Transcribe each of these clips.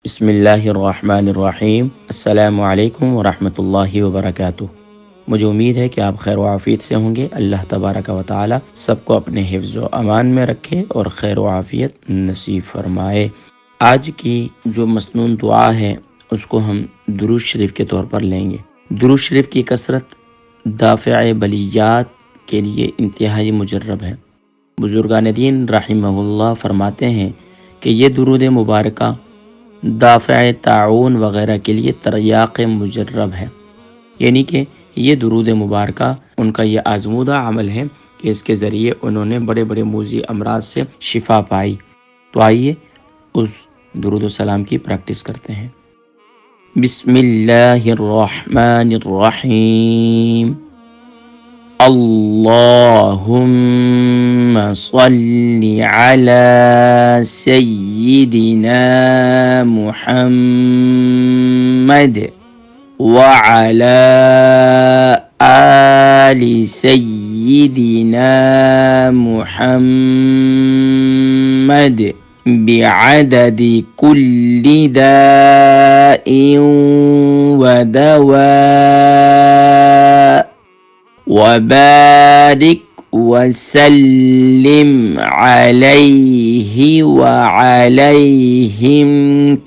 बिस्मिल्लाहिर्रहमानिर्रहीम। अस्सलामु अलैकुम वरहमतुल्लाहि वबरकातुह। मुझे उम्मीद है कि आप खैर व आफ़ियत से होंगे। अल्लाह तबारक व तआला सबको अपने हिफ्ज़ व अमान में रखे और खैर व आफ़ियत नसीब फरमाए। आज की जो मसनून दुआ है उसको हम दुरूद शरीफ के तौर पर लेंगे। दुरूद शरीफ की कसरत दाफ़िअ बलियात के लिए इंतहाई मुजर्रब है। बुज़ुर्गान दीन रहिमहुल्लाह फरमाते हैं कि ये दुरूद मुबारका दाफ़िअ ताउन वग़ैरह के लिए तरयाक़ मुजर्रब है, यानी कि ये दुरूद मुबारका उनका ये आज़मूदा अमल है कि इसके ज़रिए उन्होंने बड़े बड़े मूज़ी अमराज से शिफा पाई। तो आइए उस दुरूद व सलाम की प्रैक्टिस करते हैं। बिस्मिल्लाहिर्रहमानिर्रहीम। अल्लाहुम्मा सल्लि अला सय्यिदिना मुहम्मद व अला आलि सय्यिदिना मुहम्मद बिअददि कुल्लि दाइन व दवा वबारिक वसल्लिम अलैहि व अलैहिम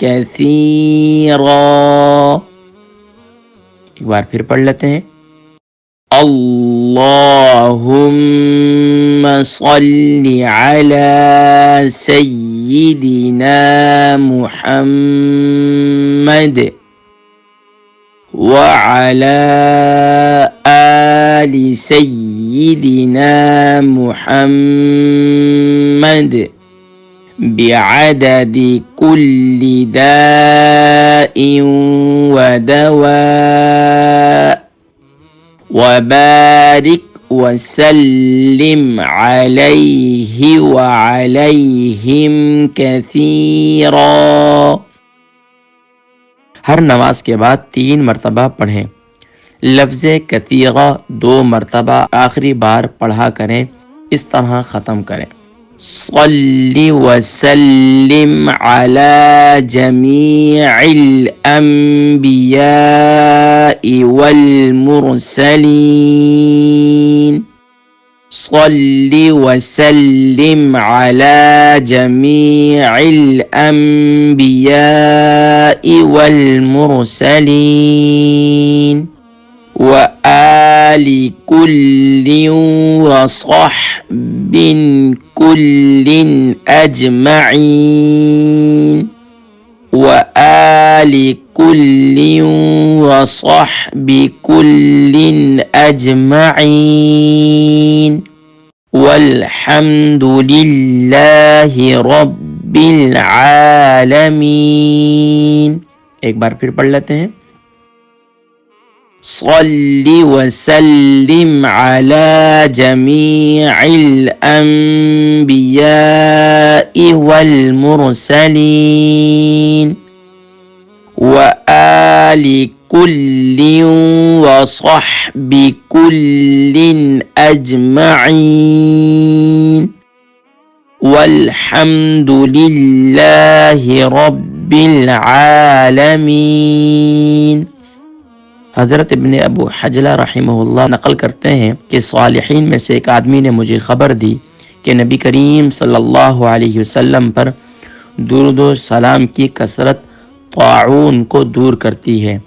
कसीरा। एक बार फिर पढ़ लेते हैं। अल्लाहुम्मा सल्लि अला सय्यिदिना मुहम्मद व अला आलि सय्यिदिना मुहम्मद बिअददि कुल्लि दाइन व दवा वबारिक वसल्लिम अलैहि व अलैहिम कसीरा। हर नमाज के बाद 3 मरतबा पढ़ें। लफ्ज़ कसीरा 2 मरतबा आखिरी बार पढ़ा करें। इस तरह ख़त्म करें। सल्लि वसल्लिम अला जमीइल अंबियाइ वल मुरसलीन। सल्लि वसल्लिम अला जमीइल अंबियाइ वल मुरसलीन व आलि कुल्लिन व सहबिन कुल्लिन अजमईन व आलि कुल्लिन व सहबि कुल्लिन अजमईन वल्हम्दुलिल्लाहि रब्बिल आलमीन। एक बार फिर पढ़ लेते हैं। सल्लि वसल्लिम अला जमीइल अंबियाइ वल मुरसलीन व आलि कुल्लिन व सहबि कुल्लिन अजमईन वल्हम्दुलिल्लाहि रब्बिल आलमीन। हज़रत इब्न अबू हजला रहिमहुल्लाह नकल करते हैं कि सालिहीन में से एक आदमी ने मुझे ख़बर दी कि नबी करीम सल्लल्लाहु अलैहि वसल्लम पर दुरूद व सलाम की कसरत ताउन को दूर करती है।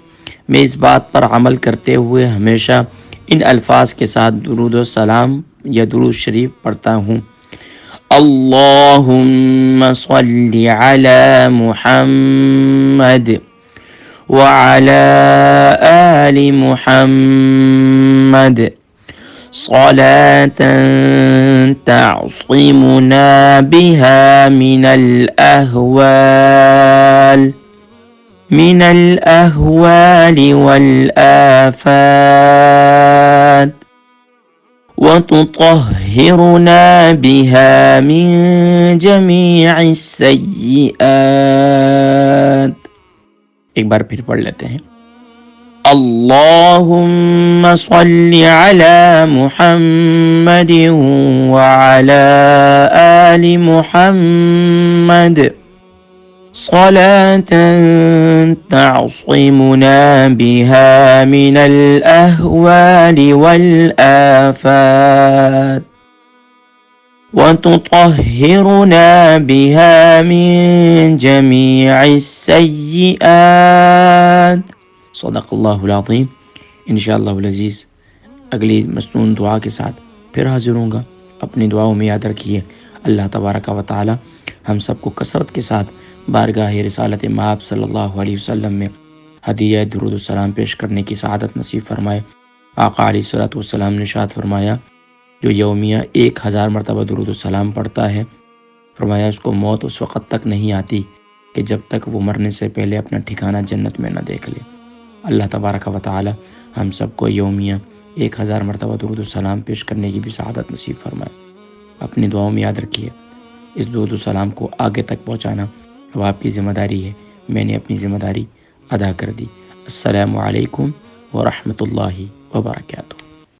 मैं इस बात पर अमल करते हुए हमेशा इन अल्फाज के साथ दुरूद व सलाम या दुरूद शरीफ पढ़ता हूँ। अल्लाहुम्मा सल्लि अला मुहम्मद व अला आलि मुहम्मद सलातन तअसिमुना बिहा मिनल अहवाल वल आफात व तुतहिरुना बिहा मिन जमीइस सय्यिआत। एक बार फिर पढ़ लेते हैं। अल्लाहुम्मा सल्लि अला मुहम्मदिन व अला आलि मुहम्मद सलातन तअसिमुना बिहा मिनल अहवालि वल आफात वतुतहिरुना बिहा मिन जमीइस सय्यिआत। सदक़ल्लाहुल अज़ीम। इंशाअल्लाहुल अज़ीज़ अगली मसनून दुआ के साथ फिर हाजिर होऊंगा। अपनी दुआओं में याद रखिए अल्लाह तबारक व तआला हम सबको कसरत के साथ बारगाह रिसालत माब सल्लल्लाहु अलैहि वसल्लम में हदिया दुरूद सलाम पेश करने की सआदत नसीब फरमाए। आका अलैहिस्सलातु वस्सलाम ने इरशाद फरमाया, जो यौमिया 1000 मरतबा दुरूद सलाम पढ़ता है, फरमाया उसको मौत उस वक़्त तक नहीं आती कि जब तक वो मरने से पहले अपना ठिकाना जन्नत में न देख ले। अल्लाह तबारक व तआला हम सबको यौमिया 1000 मरतबा दुरूद सलाम पेश करने की भी सआदत नसीब फरमाए। अपनी दुआओं में याद रखिए इस दुरूद सलाम को आगे तक पहुँचाना अब आपकी ज़िम्मेदारी है। मैंने अपनी ज़िम्मेदारी अदा कर दी। अस्सलामु अलैकुम व रहमतुल्लाहि व बरकातुहू।